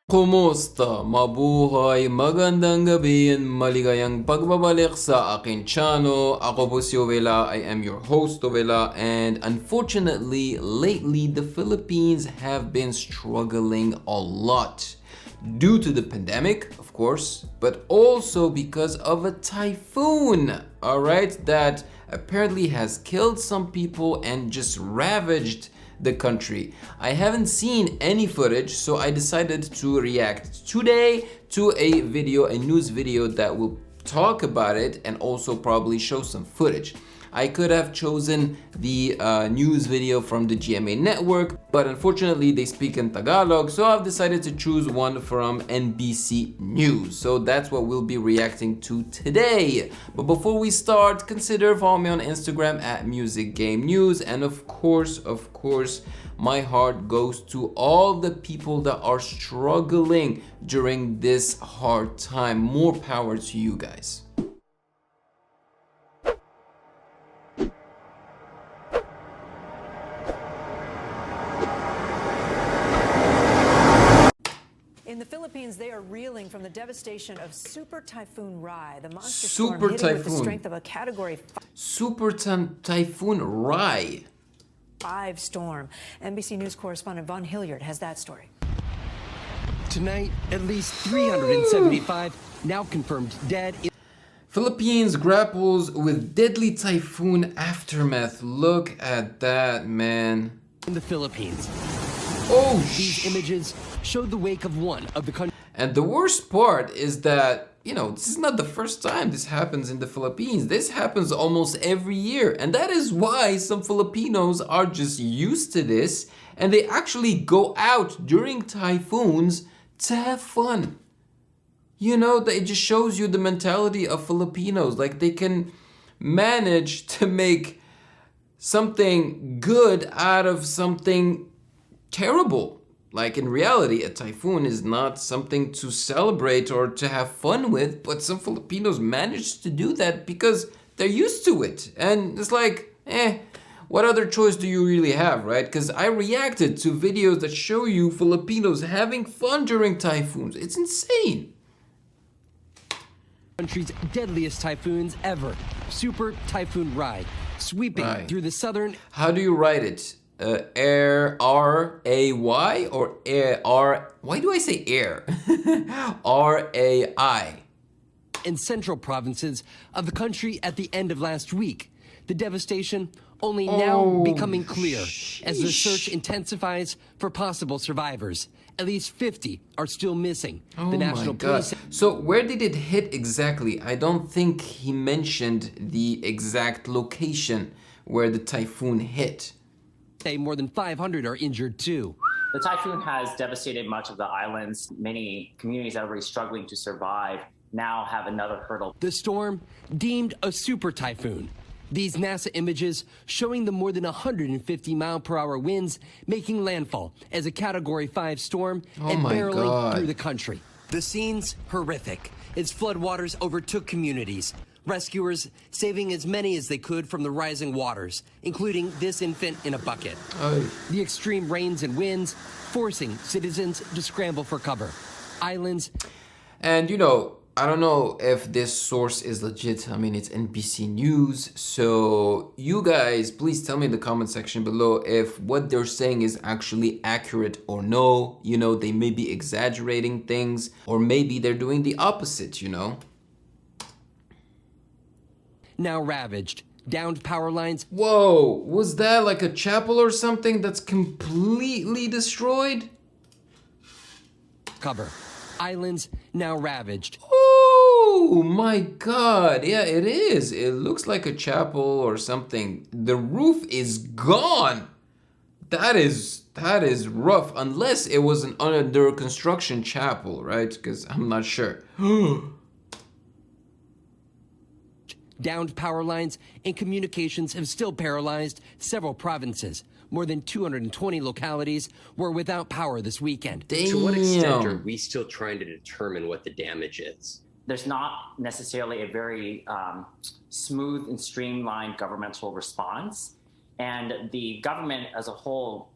Kumusta? Mabuhay, magandang gabi, and maligayang pagbabalik sa aking channel. Ako po si Ovela. I am your host, Ovela, and unfortunately, lately, the Philippines have been struggling a lot. Due to the pandemic, of course, but also because of a typhoon, alright, that apparently has killed some people and just ravaged the country. I haven't seen any footage, so I decided to react today to a video, a news video that will talk about it and also probably show some footage. I could have chosen the news video from the GMA network, but unfortunately they speak in Tagalog, so I've decided to choose one from NBC News. So that's what we'll be reacting to today. But before we start, consider following me on Instagram at Music Game News, and of course, my heart goes to all the people that are struggling during this hard time. More power to you guys. In the Philippines, they are reeling from the devastation of Super Typhoon Rai. The monster Super storm hitting with the Typhoon. strength of a Category Typhoon Rai. 5 storm. NBC News correspondent Von Hilliard has that story. Tonight, at least 375 now confirmed dead. Philippines grapples with deadly typhoon aftermath. Look at that, man. In the Philippines. Oh, These images showed the wake of one of the country's. And the worst part is that, this is not the first time this happens in the Philippines. This happens almost every year. And that is why some Filipinos are just used to this and they actually go out during typhoons to have fun. It just shows you the mentality of Filipinos. Like, they can manage to make something good out of something terrible. Like, in reality, a typhoon is not something to celebrate or to have fun with, but some Filipinos manage to do that because they're used to it. And it's like, what other choice do you really have, right? Because I reacted to videos that show you Filipinos having fun during typhoons. It's insane. Country's deadliest typhoons ever, Super Typhoon Rai, sweeping through the southern. How do you write it? R-A-Y or R? Why do I say air? R-A-I. And central provinces of the country at the end of last week. The devastation only now becoming clear as the search intensifies for possible survivors. At least 50 are still missing. Oh The National my God. Police. So where did it hit exactly? I don't think he mentioned the exact location where the typhoon hit. Say more than 500 are injured too. The typhoon has devastated much of the islands. Many communities that are already struggling to survive now have another hurdle. The storm deemed a super typhoon. These NASA images showing the more than 150-mile-per-hour winds making landfall as a Category 5 storm and my barreling God. through the country. The scenes horrific as floodwaters overtook communities. Rescuers saving as many as they could from the rising waters, including this infant in a bucket. The extreme rains and winds forcing citizens to scramble for cover. Islands. And I don't know if this source is legit. I mean, it's NBC News. So you guys, please tell me in the comment section below if what they're saying is actually accurate or no. They may be exaggerating things, or maybe they're doing the opposite, Now ravaged. Downed power lines. Whoa, was that like a chapel or something that's completely destroyed? Cover. Islands now ravaged. Oh my God, yeah, it is. It looks like a chapel or something. The roof is gone. That is rough, unless it was an under construction chapel, right? Because I'm not sure. Downed power lines and communications have still paralyzed several provinces. More than 220 localities were without power this weekend. Damn. To what extent are we still trying to determine what the damage is? There's not necessarily a very smooth and streamlined governmental response. And the government as a whole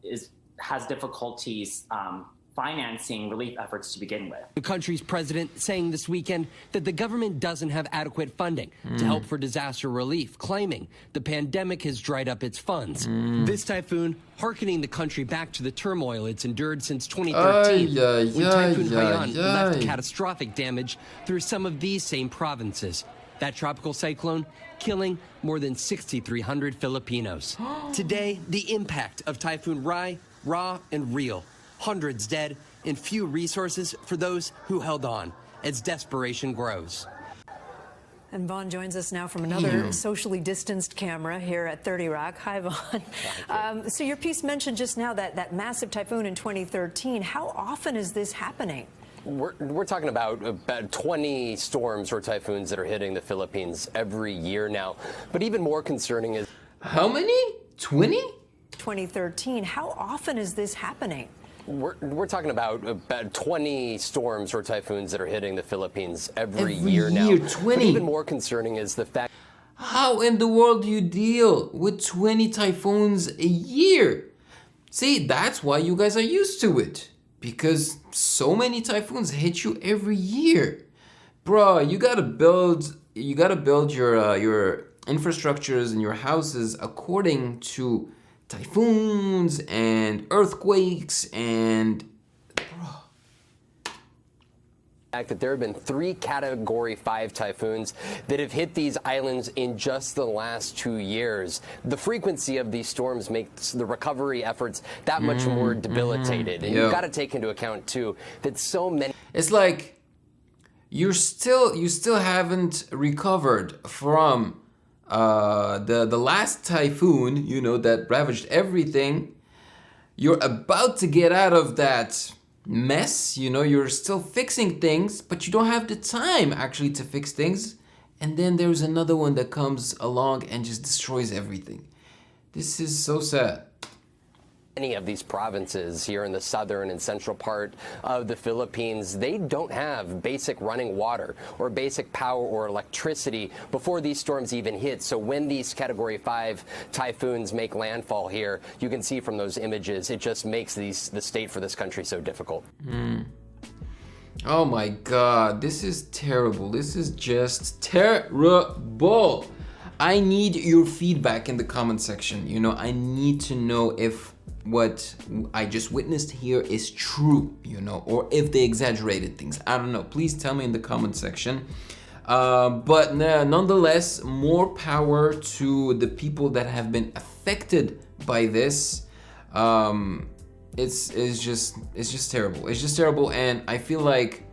has difficulties financing relief efforts to begin with. The country's president saying this weekend that the government doesn't have adequate funding to help for disaster relief, claiming the pandemic has dried up its funds. This typhoon hearkening the country back to the turmoil it's endured since 2013, when Typhoon Haiyan left catastrophic damage through some of these same provinces. That tropical cyclone killing more than 6,300 Filipinos. Today, the impact of Typhoon Rai, raw and real. Hundreds dead and few resources for those who held on as desperation grows. And Vaughn joins us now from another socially distanced camera here at 30 Rock. Hi, Vaughn. So your piece mentioned just now that massive typhoon in 2013. How often is this happening? We're talking about 20 storms or typhoons that are hitting the Philippines every year now. But even more concerning is... How many? 20? 2013. How often is this happening? We're talking about 20 storms or typhoons that are hitting the Philippines every year now. 20. But even more concerning is the fact... How in the world do you deal with 20 typhoons a year? See, that's why you guys are used to it. Because so many typhoons hit you every year. Bro, you gotta build your infrastructures and your houses according to typhoons and earthquakes and fact that there have been 3 Category 5 typhoons that have hit these islands in just the last 2 years. The frequency of these storms makes the recovery efforts that much more debilitated. And you've got to take into account too that so many... It's like you still haven't recovered from the last typhoon, you know, that ravaged everything. You're about to get out of that mess, you know, you're still fixing things, but you don't have the time actually to fix things. And then there's another one that comes along and just destroys everything. This is so sad. Many of these provinces here in the southern and central part of the Philippines, they don't have basic running water or basic power or electricity before these storms even hit. So when these Category 5 typhoons make landfall here, you can see from those images, it just makes the state for this country so difficult. Oh my God, this is terrible. This is just terrible. I need your feedback in the comment section. You know, I need to know if what I just witnessed here is true, you know, or if they exaggerated things. I don't know. Please tell me in the comment section. But nonetheless, more power to the people that have been affected by this. It's just terrible. It's just terrible, and I feel like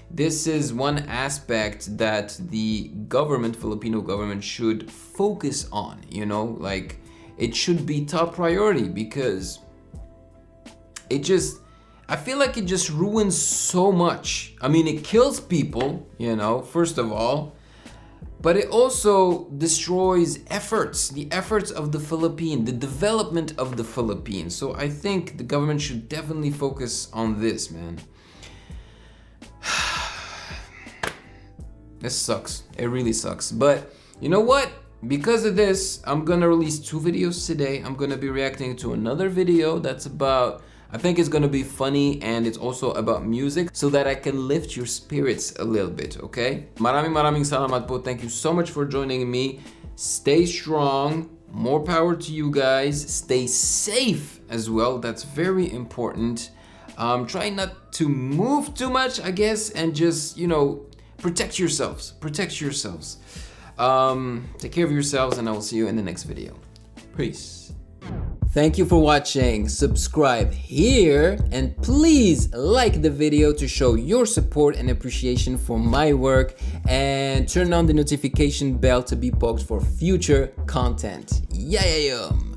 this is one aspect that the government, Filipino government, should focus on, you know, like it should be top priority, because I feel like it just ruins so much. I mean, it kills people, you know, first of all, but it also destroys efforts, the efforts of the Philippines, the development of the Philippines. So I think the government should definitely focus on this, man. This sucks. It really sucks. But you know what? Because of this, I'm gonna release 2 videos today. I'm gonna be reacting to another video that's about, I think it's gonna be funny, and it's also about music, so that I can lift your spirits a little bit, okay? Maraming salamat po. Thank you so much for joining me. Stay strong. More power to you guys. Stay safe as well. That's very important. Try not to move too much, I guess, and just, you know, protect yourselves. Protect yourselves. Take care of yourselves, and I will see you in the next video. Peace. Thank you for watching. Subscribe here, and please like the video to show your support and appreciation for my work, and turn on the notification bell to be poked for future content. Yayayum!